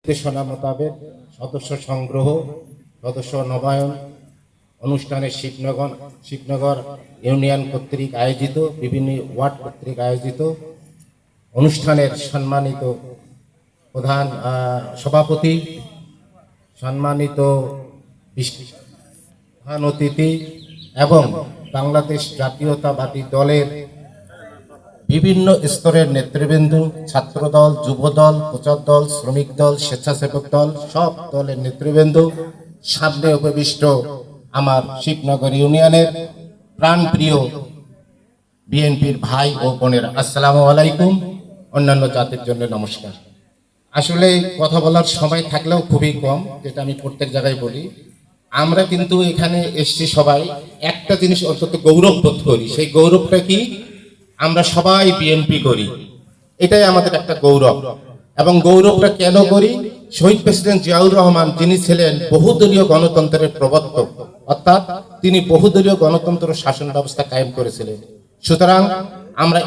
নির্দেশনা মোতাবেক সদস্য সংগ্রহ, সদস্য নবায়ন অনুষ্ঠানে শিবনগর ইউনিয়ন কর্তৃক আয়োজিত, বিভিন্ন ওয়ার্ড কর্তৃক আয়োজিত অনুষ্ঠানের সম্মানিত প্রধান সভাপতি, সম্মানিত প্রধান অতিথি এবং বাংলাদেশ জাতীয়তাবাদী দলের বিভিন্ন স্তরের নেতৃবৃন্দ, ছাত্রদল, যুবদল, প্রচার দল, শ্রমিক দল, স্বেচ্ছাসেবক দল, সব দলের নেতৃবৃন্দ, সামনে উপবিষ্ট আমার শিবনগর ইউনিয়নের প্রাণপ্রিয় বিএনপির ভাই ও বোনেরা, আসসালামু আলাইকুম। অন্যান্য জাতির জন্য নমস্কার। আসলে কথা বলার সময় থাকলেও খুবই কম, যেটা আমি প্রত্যেক জায়গায় বলি। আমরা কিন্তু এখানে এসছি সবাই একটা জিনিস অন্তত গৌরব বোধ করি। সেই গৌরবটা কি? আমরা সবাই বিএনপি করি, এটাই আমাদের একটা গৌরব। এবং গৌরবটা কেন করি? শহীদ প্রেসিডেন্ট জিয়াউর রহমান, যিনি ছিলেন বহুদলীয় গণতন্ত্রের প্রবর্তক, অর্থাৎ তিনি বহুদলীয় গণতন্ত্র শাসন ব্যবস্থা কায়েম করেছিলেন। সুতরাং আমরা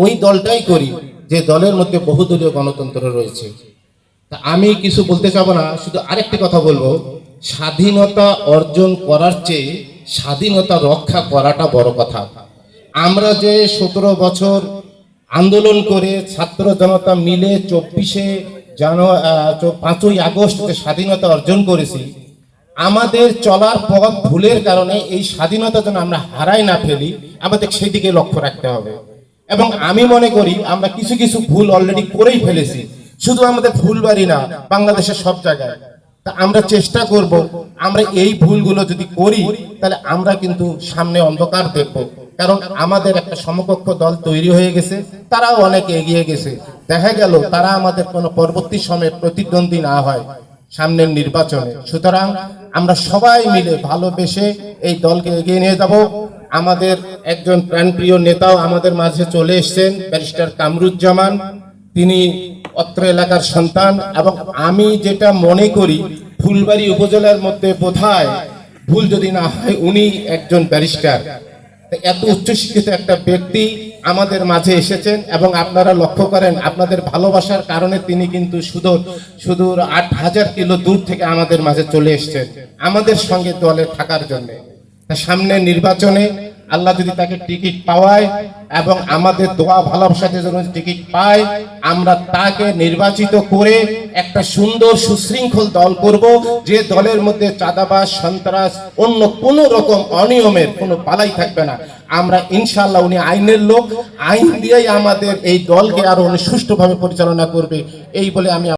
ওই দলটাই করি যে দলের মধ্যে বহুদলীয় গণতন্ত্র রয়েছে। তা আমি কিছু বলতে চাবো না, শুধু আরেকটি কথা বলবো, স্বাধীনতা অর্জন করার চেয়ে স্বাধীনতা রক্ষা করাটা বড় কথা। আমরা যে 17 বছর আন্দোলন করে ছাত্র জনতা মিলে 5ই আগস্ট যে স্বাধীনতা অর্জন করেছি, আমাদের চলার পথ ভুলের কারণে এই স্বাধীনতা যেন আমরা হারাই না ফেলি, আমাদের সেই দিকে লক্ষ্য রাখতে হবে। এবং আমি মনে করি আমরা কিছু কিছু ভুল অলরেডি করেই ফেলেছি, শুধু আমাদের ফুলবাড়ি না, বাংলাদেশের সব জায়গায়। তা আমরা চেষ্টা করব, আমরা এই ভুলগুলো যদি করি তাহলে আমরা কিন্তু সামনে অন্ধকার দেখব। কারণ আমাদের একটা সমকক্ষ দল তৈরি হয়ে গেছে, তারাও অনেক এগিয়ে গেছে। দেখা গেল তারা আমাদের কোনো পরবর্তী সময়ে প্রতিদ্বন্দ্বী না হয় সামনের নির্বাচনে। সুতরাং আমরা সবাই মিলে ভালোবেসে এই দলকে এগিয়ে নিয়ে যাব। আমাদের একজন প্রাণপ্রিয় নেতাও আমাদের মাঝে চলে এসেছেন, ব্যারিস্টার কামরুজ্জামান। তিনি অত্র এলাকার সন্তান এবং আমি যেটা মনে করি ফুলবাড়ি উপজেলার মধ্যে বোধহয় ভুল যদি না হয় উনি একজন ব্যারিস্টার। এত উচ্চশিক্ষিত একটা ব্যক্তি আমাদের মাঝে এসেছেন এবং আপনারা লক্ষ্য করেন আপনাদের ভালোবাসার কারণে তিনি কিন্তু সুদূর 8000 কিলো দূর থেকে আমাদের মাঝে চলে এসেছেন আমাদের সঙ্গে দলে থাকার জন্য। সামনে নির্বাচনে আল্লাহ যদি তাকে টিকিট পাওয়ায় এবং আমাদের দোয়া ভালোবাসাতে যেন টিকিট পায়, আমরা তাকে নির্বাচিত করে একটা সুন্দর সুশৃঙ্খল দল করব, যে দলের মধ্যে চাঁদাবাজ, সন্ত্রাস, অন্য কোন রকম অনিয়মের কোনো পালাই থাকবে না। আমরা ইনশাআল্লাহ, উনি আইনের লোক, আইন দিয়েই আমাদের এই দলকে আরো সুষ্ঠুভাবে পরিচালনা করবে, এই বলে আমি